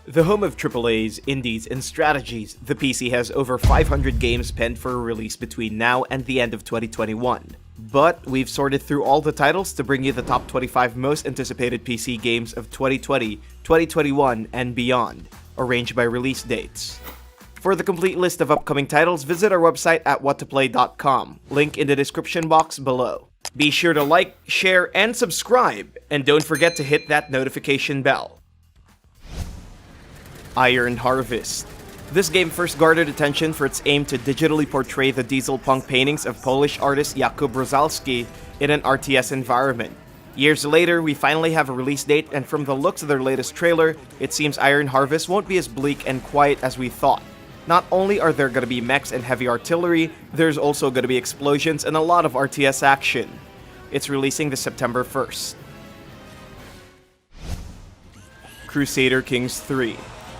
The home of AAAs, indies, and strategies, the PC has over 500 games penned for a release between now and the end of 2021. But we've sorted through all the titles to bring you the top 25 most anticipated PC games of 2020, 2021, and beyond, arranged by release dates. For the complete list of upcoming titles, visit our website at whattoplay.com, link in the description box below. Be sure to like, share, and subscribe, and don't forget to hit that notification bell. Iron Harvest. This game first garnered attention for its aim to digitally portray the dieselpunk paintings of Polish artist Jakub Rosalski in an RTS environment. Years later, we finally have a release date, and from the looks of their latest trailer, it seems Iron Harvest won't be as bleak and quiet as we thought. Not only are there gonna be mechs and heavy artillery, there's also gonna be explosions and a lot of RTS action. It's releasing this September 1st. Crusader Kings 3.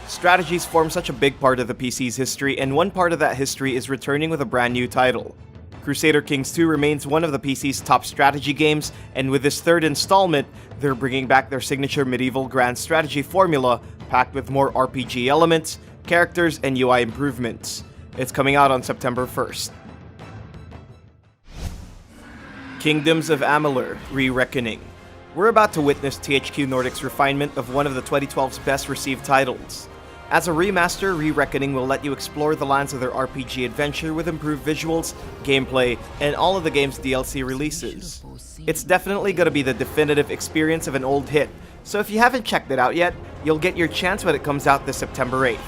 Strategies form such a big part of the PC's history, and one part of that history is returning with a brand new title. Crusader Kings 2 remains one of the PC's top strategy games, and with this third installment, they're bringing back their signature medieval grand strategy formula, packed with more RPG elements, characters, and UI improvements. It's coming out on September 1st. Kingdoms of Amalur: Re-Reckoning. We're about to witness THQ Nordic's refinement of one of the 2012's best received titles. As a remaster, Re-Reckoning will let you explore the lands of their RPG adventure with improved visuals, gameplay, and all of the game's DLC releases. It's definitely gonna be the definitive experience of an old hit, so if you haven't checked it out yet, you'll get your chance when it comes out this September 8th.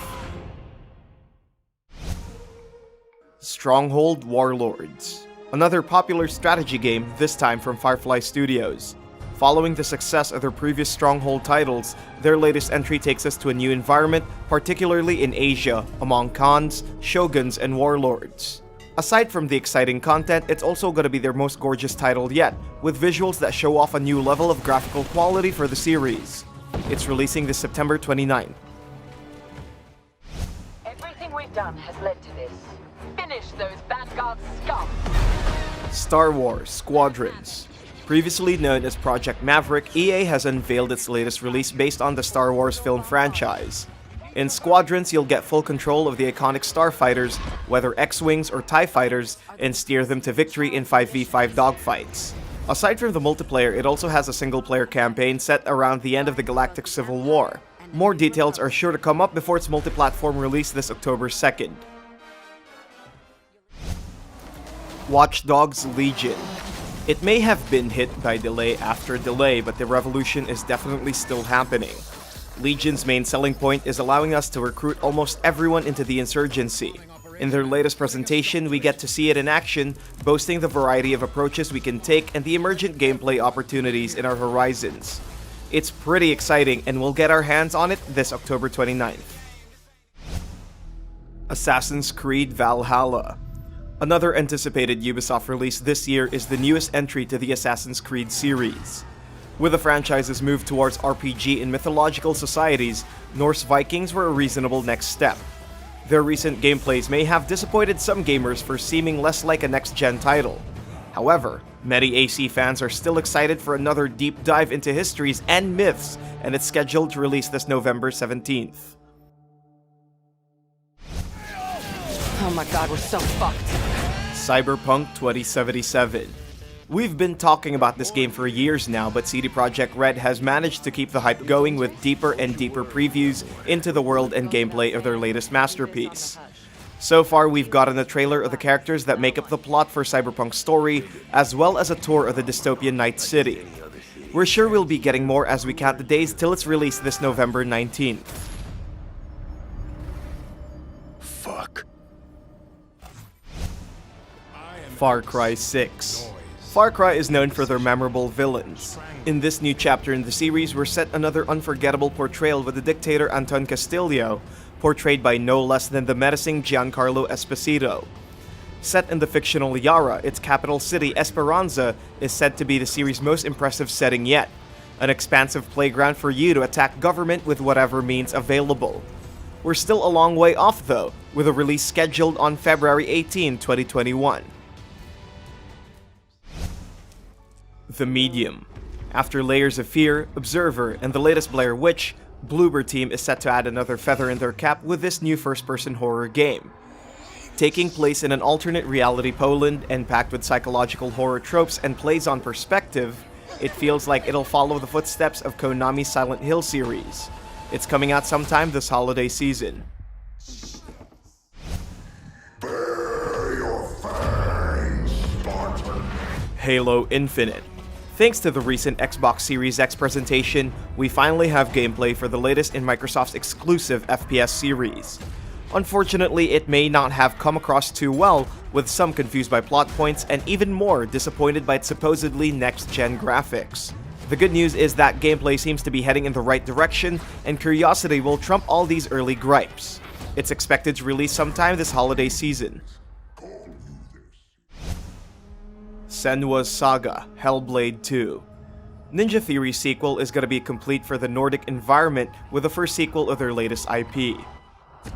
Stronghold Warlords. Another popular strategy game, this time from Firefly Studios. Following the success of their previous Stronghold titles, their latest entry takes us to a new environment, particularly in Asia, among Khans, Shoguns, and Warlords. Aside from the exciting content, it's also going to be their most gorgeous title yet, with visuals that show off a new level of graphical quality for the series. It's releasing this September 29th. Everything we've done has led to this. Finish those Vanguard scum! Star Wars Squadrons. Previously known as Project Maverick, EA has unveiled its latest release based on the Star Wars film franchise. In Squadrons, you'll get full control of the iconic starfighters, whether X-Wings or TIE Fighters, and steer them to victory in 5v5 dogfights. Aside from the multiplayer, it also has a single-player campaign set around the end of the Galactic Civil War. More details are sure to come up before its multi-platform release this October 2nd. Watch Dogs Legion. It may have been hit by delay after delay, but the revolution is definitely still happening. Legion's main selling point is allowing us to recruit almost everyone into the insurgency. In their latest presentation, we get to see it in action, boasting the variety of approaches we can take and the emergent gameplay opportunities in our horizons. It's pretty exciting, and we'll get our hands on it this October 29th. Assassin's Creed Valhalla. Another anticipated Ubisoft release this year is the newest entry to the Assassin's Creed series. With the franchise's move towards RPG in mythological societies, Norse Vikings were a reasonable next step. Their recent gameplays may have disappointed some gamers for seeming less like a next-gen title. However, many AC fans are still excited for another deep dive into histories and myths, and it's scheduled to release this November 17th. Oh my god, we're so fucked. Cyberpunk 2077. We've been talking about this game for years now, but CD Projekt Red has managed to keep the hype going with deeper and deeper previews into the world and gameplay of their latest masterpiece. So far, we've gotten a trailer of the characters that make up the plot for Cyberpunk's story, as well as a tour of the dystopian Night City. We're sure we'll be getting more as we count the days till its release this November 19th. Fuck. Far Cry 6. Far Cry is known for their memorable villains. In this new chapter in the series, we're set another unforgettable portrayal with the dictator Anton Castillo, portrayed by no less than the menacing Giancarlo Esposito. Set in the fictional Yara, its capital city, Esperanza, is said to be the series' most impressive setting yet. An expansive playground for you to attack government with whatever means available. We're still a long way off though, with a release scheduled on February 18, 2021. The Medium. After Layers of Fear, Observer, and the latest Blair Witch, Bloober Team is set to add another feather in their cap with this new first-person horror game. Taking place in an alternate reality Poland and packed with psychological horror tropes and plays on perspective, it feels like it'll follow the footsteps of Konami's Silent Hill series. It's coming out sometime this holiday season. Bare your fangs, Spartan. Halo Infinite. Thanks to the recent Xbox Series X presentation, we finally have gameplay for the latest in Microsoft's exclusive FPS series. Unfortunately, it may not have come across too well, with some confused by plot points and even more disappointed by its supposedly next-gen graphics. The good news is that gameplay seems to be heading in the right direction, and curiosity will trump all these early gripes. It's expected to release sometime this holiday season. Senua's Saga: Hellblade 2. Ninja Theory's sequel is going to be complete for the Nordic environment with the first sequel of their latest IP.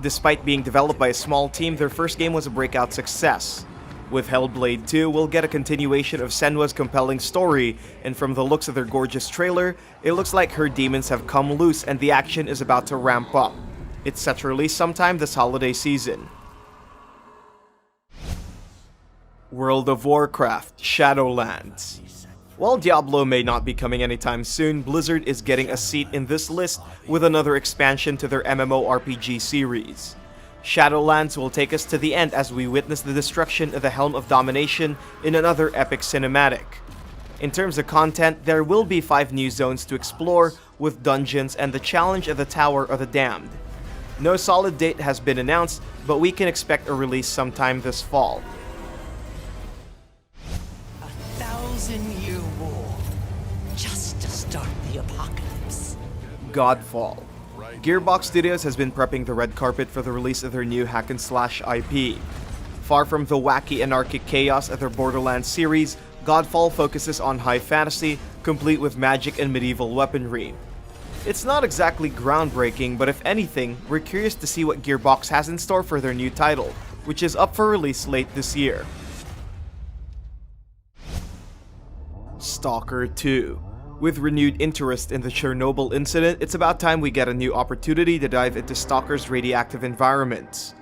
Despite being developed by a small team, their first game was a breakout success. With Hellblade 2, we'll get a continuation of Senua's compelling story, and from the looks of their gorgeous trailer, it looks like her demons have come loose and the action is about to ramp up. It's set to release sometime this holiday season. World of Warcraft: Shadowlands. While Diablo may not be coming anytime soon, Blizzard is getting a seat in this list with another expansion to their MMORPG series. Shadowlands will take us to the end as we witness the destruction of the Helm of Domination in another epic cinematic. In terms of content, there will be 5 new zones to explore, with dungeons and the challenge of the Tower of the Damned. No solid date has been announced, but we can expect a release sometime this fall. 1,000-year war, just to start the apocalypse. Godfall. Gearbox Studios has been prepping the red carpet for the release of their new hack-and-slash IP. Far from the wacky anarchic chaos of their Borderlands series, Godfall focuses on high fantasy, complete with magic and medieval weaponry. It's not exactly groundbreaking, but if anything, we're curious to see what Gearbox has in store for their new title, which is up for release late this year. Stalker 2. With renewed interest in the Chernobyl incident, it's about time we get a new opportunity to dive into Stalker's radioactive environments.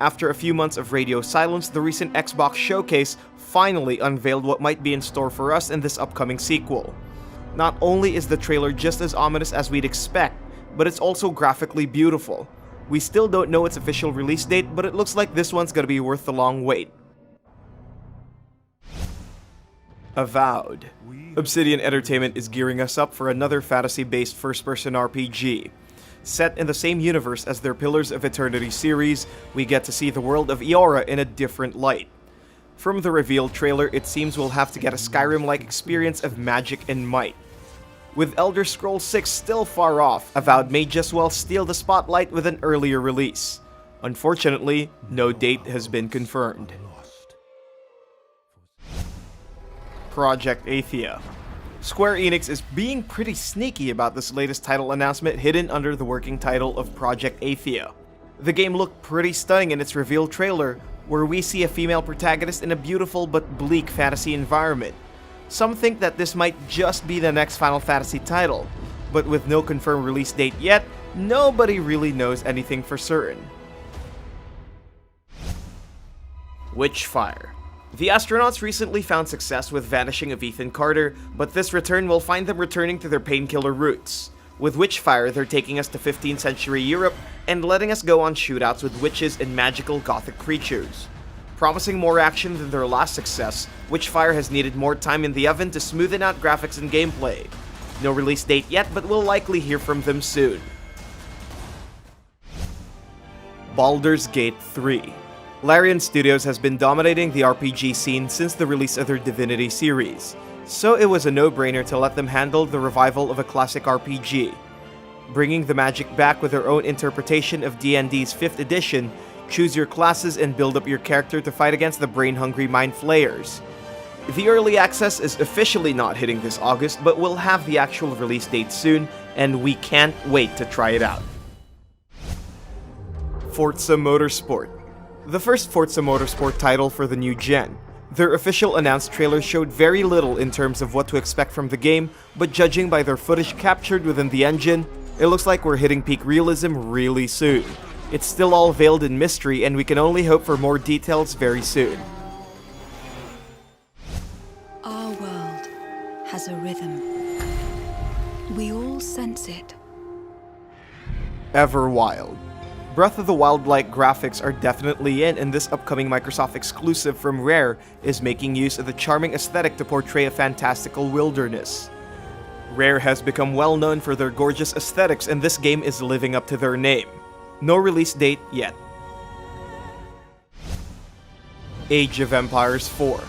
After a few months of radio silence, the recent Xbox showcase finally unveiled what might be in store for us in this upcoming sequel. Not only is the trailer just as ominous as we'd expect, but it's also graphically beautiful. We still don't know its official release date, but it looks like this one's gonna be worth the long wait. Avowed. Obsidian Entertainment is gearing us up for another fantasy-based first-person RPG. Set in the same universe as their Pillars of Eternity series, we get to see the world of Eora in a different light. From the revealed trailer, it seems we'll have to get a Skyrim-like experience of magic and might. With Elder Scrolls 6 still far off, Avowed may just well steal the spotlight with an earlier release. Unfortunately, no date has been confirmed. Project Athia. Square Enix is being pretty sneaky about this latest title announcement hidden under the working title of Project Athia. The game looked pretty stunning in its reveal trailer, where we see a female protagonist in a beautiful but bleak fantasy environment. Some think that this might just be the next Final Fantasy title, but with no confirmed release date yet, nobody really knows anything for certain. Witchfire. The astronauts recently found success with Vanishing of Ethan Carter, but this return will find them returning to their painkiller roots. With Witchfire, they're taking us to 15th century Europe and letting us go on shootouts with witches and magical gothic creatures. Promising more action than their last success, Witchfire has needed more time in the oven to smoothen out graphics and gameplay. No release date yet, but we'll likely hear from them soon. Baldur's Gate 3. Larian Studios has been dominating the RPG scene since the release of their Divinity series, so it was a no-brainer to let them handle the revival of a classic RPG. Bringing the magic back with their own interpretation of D&D's 5th edition, choose your classes and build up your character to fight against the brain-hungry Mind Flayers. The early access is officially not hitting this August, but we'll have the actual release date soon, and we can't wait to try it out. Forza Motorsport. The first Forza Motorsport title for the new gen. Their official announced trailer showed very little in terms of what to expect from the game, but judging by their footage captured within the engine, It looks like we're hitting peak realism really soon. It's still all veiled in mystery, and we can only hope for more details very soon. Our world has a rhythm. We all sense it. Everwild. Breath of the Wild-like graphics are definitely in, and this upcoming Microsoft exclusive from Rare is making use of the charming aesthetic to portray a fantastical wilderness. Rare has become well known for their gorgeous aesthetics, and this game is living up to their name. No release date yet. Age of Empires 4.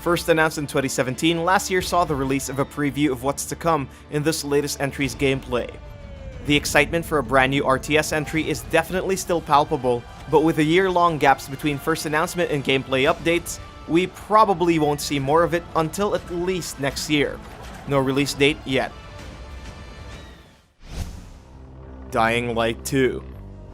First announced in 2017, last year saw the release of a preview of what's to come in this latest entry's gameplay. The excitement for a brand new RTS entry is definitely still palpable, but with the year-long gaps between first announcement and gameplay updates, we probably won't see more of it until at least next year. No release date yet. Dying Light 2.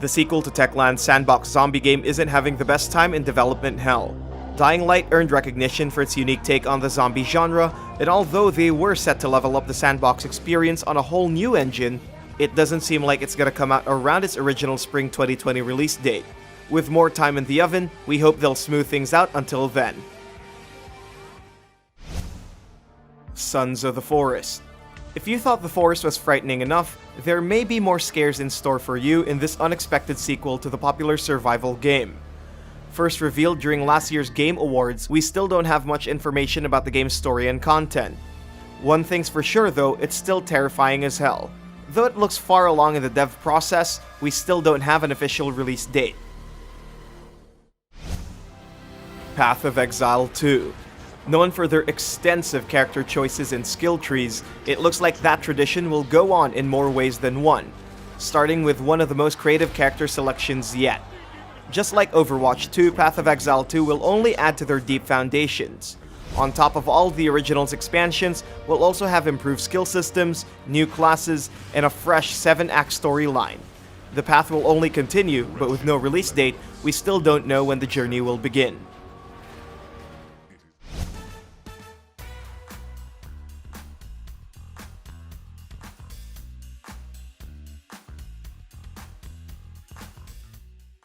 The sequel to Techland's sandbox zombie game isn't having the best time in development hell. Dying Light earned recognition for its unique take on the zombie genre, and although they were set to level up the sandbox experience on a whole new engine, it doesn't seem like it's gonna come out around its original spring 2020 release date. With more time in the oven, we hope they'll smooth things out until then. Sons of the Forest. If you thought the forest was frightening enough, there may be more scares in store for you in this unexpected sequel to the popular survival game. First revealed during last year's Game Awards, we still don't have much information about the game's story and content. One thing's for sure though, it's still terrifying as hell. Though it looks far along in the dev process, we still don't have an official release date. Path of Exile 2. Known for their extensive character choices and skill trees, it looks like that tradition will go on in more ways than one, starting with one of the most creative character selections yet. Just like Overwatch 2, Path of Exile 2 will only add to their deep foundations. On top of all the original's expansions, we'll also have improved skill systems, new classes, and a fresh 7-act storyline. The path will only continue, but with no release date, we still don't know when the journey will begin.